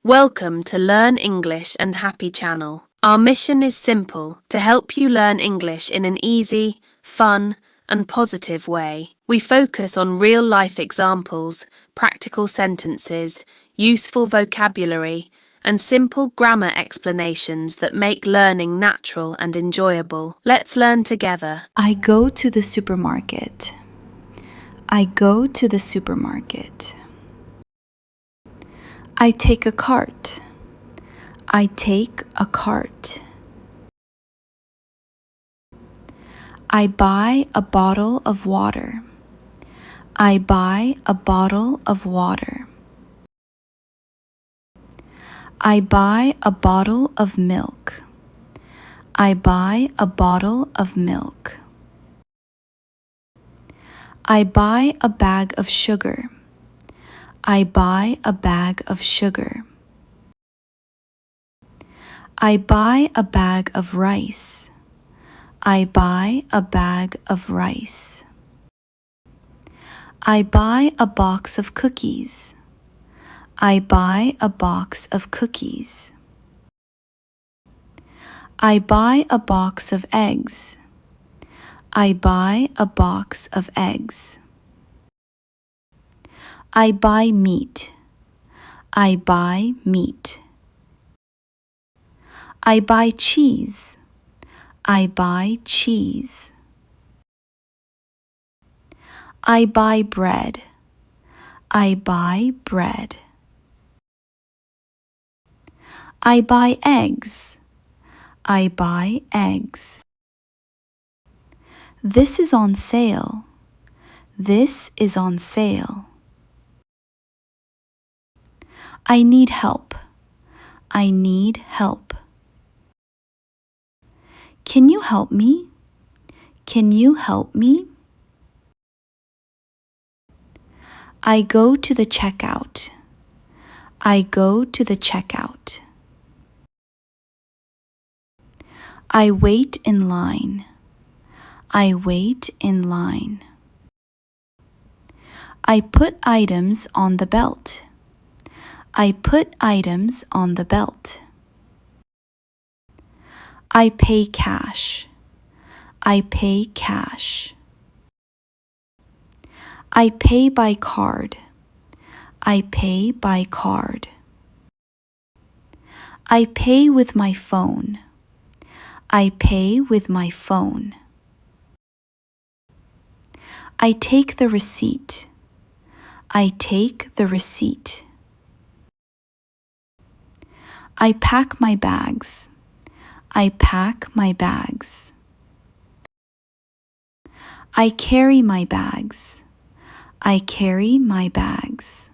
Welcome to Learn English and Happy channel. Our mission is simple, to help you learn English in an easy, fun, and positive way. We focus on real-life examples, practical sentences, useful vocabulary, and simple grammar explanations that make learning natural and enjoyable. Let's learn together. I go to the supermarket. I go to the supermarket. I take a cart. I take a cart. I buy a bottle of water. I buy a bottle of water. I buy a bottle of milk. I buy a bottle of milk. I buy a bag of sugar. I buy a bag of sugar. I buy a bag of rice. I buy a bag of rice. I buy a box of cookies. I buy a box of cookies. I buy a box of eggs. I buy a box of eggs. I buy meat. I buy meat. I buy cheese. I buy cheese. I buy bread. I buy bread. I buy eggs. I buy eggs. This is on sale. This is on sale. I need help. I need help. Can you help me? Can you help me? I go to the checkout. I go to the checkout. I wait in line. I wait in line. I put items on the belt. I put items on the belt. I pay cash. I pay cash. I pay by card. I pay by card. I pay with my phone. I pay with my phone. I take the receipt. I take the receipt. I pack my bags. I pack my bags. I carry my bags. I carry my bags.